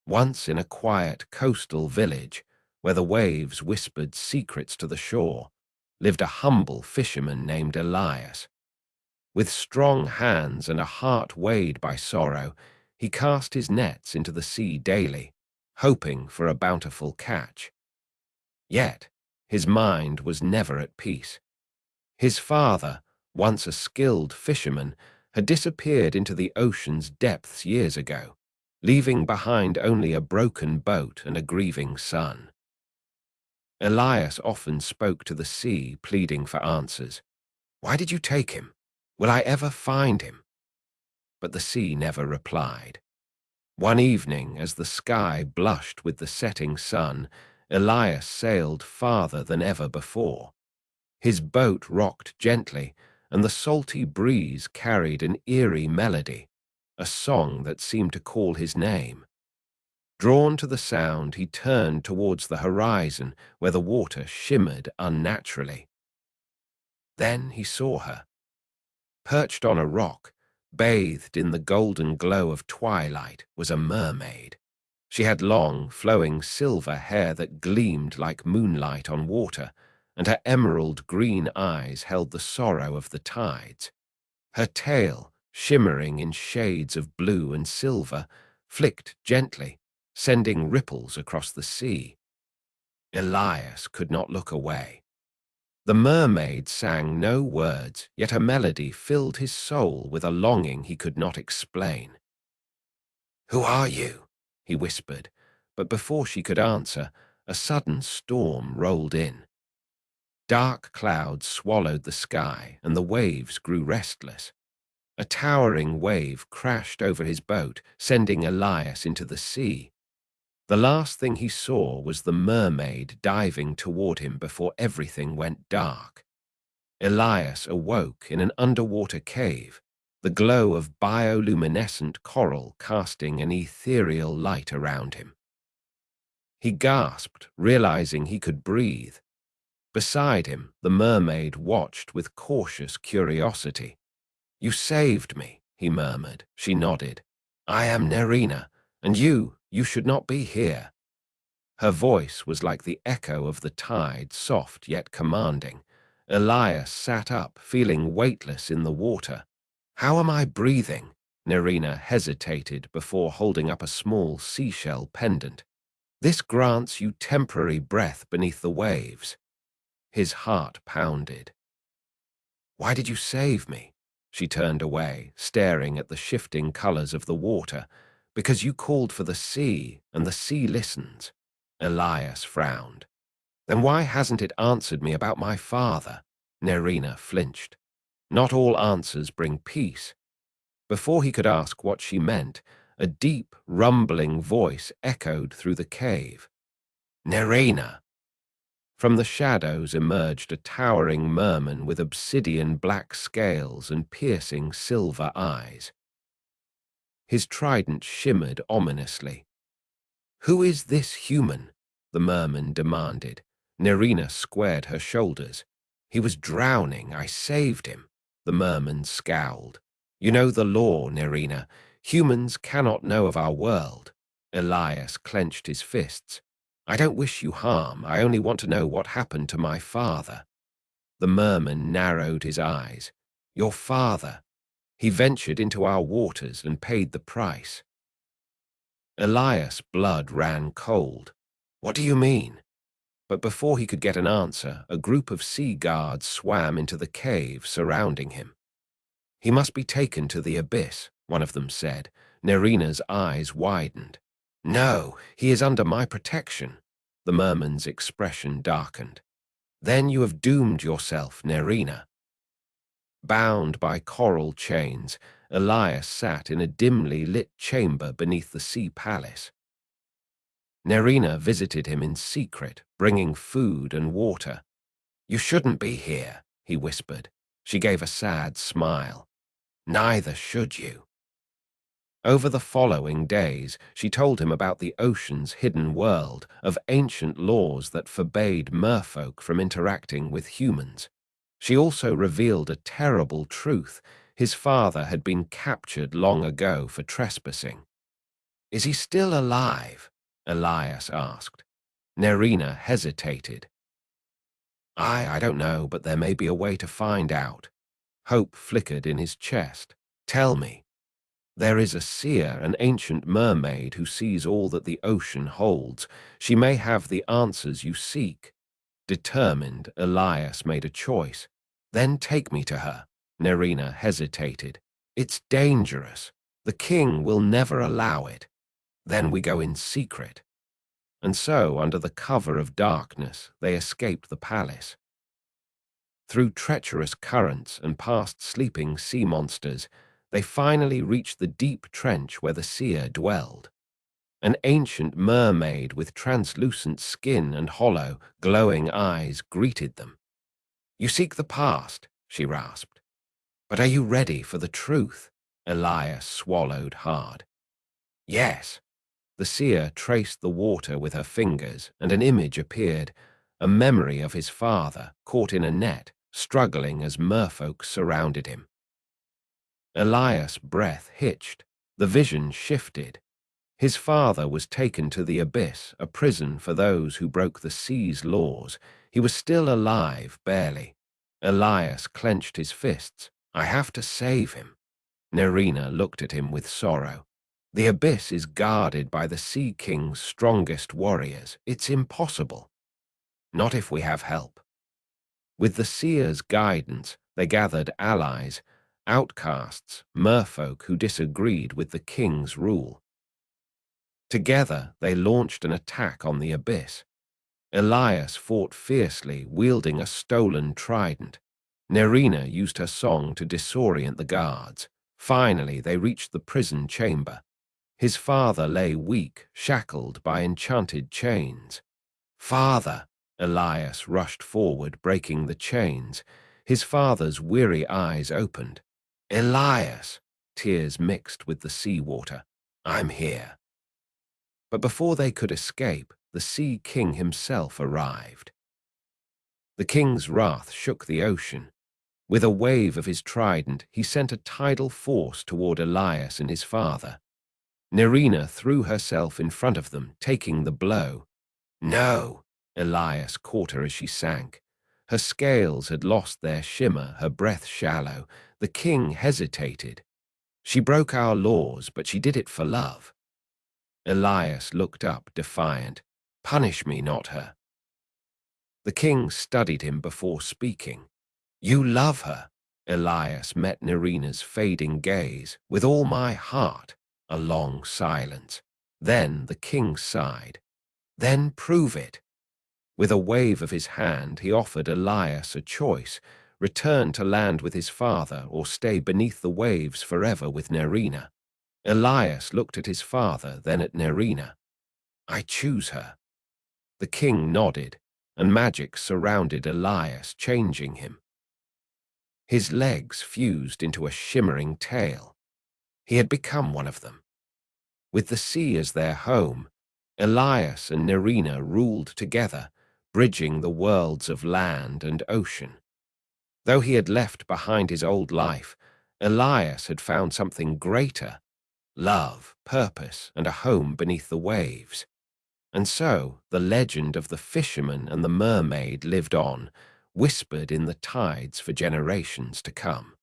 Once in a quiet coastal village, where the waves whispered secrets to the shore, lived a humble fisherman named Elias. With strong hands and a heart weighed by sorrow, he cast his nets into the sea daily, hoping for a bountiful catch. Yet, his mind was never at peace. His father, once a skilled fisherman, had disappeared into the ocean's depths years ago, leaving behind only a broken boat and a grieving son. Elias often spoke to the sea, pleading for answers. "Why did you take him? Will I ever find him?" But the sea never replied. One evening, as the sky blushed with the setting sun, Elias sailed farther than ever before. His boat rocked gently, and the salty breeze carried an eerie melody, a song that seemed to call his name. Drawn to the sound, he turned towards the horizon, where the water shimmered unnaturally. Then he saw her. Perched on a rock, bathed in the golden glow of twilight, was a mermaid. She had long, flowing silver hair that gleamed like moonlight on water, and her emerald green eyes held the sorrow of the tides. Her tail, shimmering in shades of blue and silver, flicked gently, sending ripples across the sea. Elias could not look away. The mermaid sang no words, yet a melody filled his soul with a longing he could not explain. "Who are you?" he whispered, but before she could answer, a sudden storm rolled in. Dark clouds swallowed the sky, and the waves grew restless. A towering wave crashed over his boat, sending Elias into the sea. The last thing he saw was the mermaid diving toward him before everything went dark. Elias awoke in an underwater cave, the glow of bioluminescent coral casting an ethereal light around him. He gasped, realizing he could breathe. Beside him, the mermaid watched with cautious curiosity. "You saved me," he murmured. She nodded. "I am Nerina, and you should not be here." Her voice was like the echo of the tide, soft yet commanding. Elias sat up, feeling weightless in the water. "How am I breathing?" Nerina hesitated before holding up a small seashell pendant. "This grants you temporary breath beneath the waves." His heart pounded. "Why did you save me?" She turned away, staring at the shifting colors of the water. "Because you called for the sea, and the sea listens." Elias frowned. "Then why hasn't it answered me about my father?" Nerina flinched. "Not all answers bring peace." Before he could ask what she meant, a deep, rumbling voice echoed through the cave. "Nerina!" From the shadows emerged a towering merman with obsidian black scales and piercing silver eyes. His trident shimmered ominously. "Who is this human?" the merman demanded. Nerina squared her shoulders. "He was drowning. I saved him." The merman scowled. "You know the law, Nerina. Humans cannot know of our world." Elias clenched his fists. "I don't wish you harm. I only want to know what happened to my father." The merman narrowed his eyes. "Your father. He ventured into our waters and paid the price." Elias' blood ran cold. "What do you mean?" But before he could get an answer, a group of sea guards swam into the cave surrounding him. "He must be taken to the abyss," one of them said. Nerina's eyes widened. "No, he is under my protection." The merman's expression darkened. "Then you have doomed yourself, Nerina." Bound by coral chains, Elias sat in a dimly lit chamber beneath the sea palace. Nerina visited him in secret, bringing food and water. "You shouldn't be here," he whispered. She gave a sad smile. "Neither should you." Over the following days, she told him about the ocean's hidden world, of ancient laws that forbade merfolk from interacting with humans. She also revealed a terrible truth. His father had been captured long ago for trespassing. Is he still alive? Elias asked. Nerina hesitated. I don't know, but there may be a way to find out. Hope flickered in his chest. Tell me. There is a seer, an ancient mermaid who sees all that the ocean holds. She may have the answers you seek. Determined, Elias made a choice. Then take me to her. Nerina hesitated. It's dangerous. The king will never allow it. Then we go in secret. And so, under the cover of darkness, they escaped the palace. Through treacherous currents and past sleeping sea monsters, they finally reached the deep trench where the seer dwelled. An ancient mermaid with translucent skin and hollow, glowing eyes greeted them. You seek the past, she rasped. But are you ready for the truth? Elias swallowed hard. Yes. The seer traced the water with her fingers, and an image appeared, a memory of his father, caught in a net, struggling as merfolk surrounded him. Elias' breath hitched. The vision shifted. His father was taken to the abyss, a prison for those who broke the sea's laws. He was still alive, barely. Elias clenched his fists. I have to save him. Nerina looked at him with sorrow. The abyss is guarded by the Sea King's strongest warriors. It's impossible. Not if we have help. With the seer's guidance, they gathered allies, outcasts, merfolk who disagreed with the king's rule. Together, they launched an attack on the abyss. Elias fought fiercely, wielding a stolen trident. Nerina used her song to disorient the guards. Finally, they reached the prison chamber. His father lay weak, shackled by enchanted chains. Father! Elias rushed forward, breaking the chains. His father's weary eyes opened. Elias! Tears mixed with the seawater. I'm here. But before they could escape, the Sea King himself arrived. The king's wrath shook the ocean. With a wave of his trident, he sent a tidal force toward Elias and his father. Nerina threw herself in front of them, taking the blow. No! Elias caught her as she sank. Her scales had lost their shimmer, her breath shallow. The king hesitated. She broke our laws, but she did it for love. Elias looked up, defiant. Punish me, not her. The king studied him before speaking. You love her. Elias met Nerina's fading gaze. With all my heart. A long silence. Then the king sighed. Then prove it. With a wave of his hand, he offered Elias a choice, return to land with his father or stay beneath the waves forever with Nerina. Elias looked at his father, then at Nerina. I choose her. The king nodded, and magic surrounded Elias, changing him. His legs fused into a shimmering tail. He had become one of them. With the sea as their home, Elias and Nerina ruled together, bridging the worlds of land and ocean. Though he had left behind his old life, Elias had found something greater: love, purpose, and a home beneath the waves. And so the legend of the fisherman and the mermaid lived on, whispered in the tides for generations to come.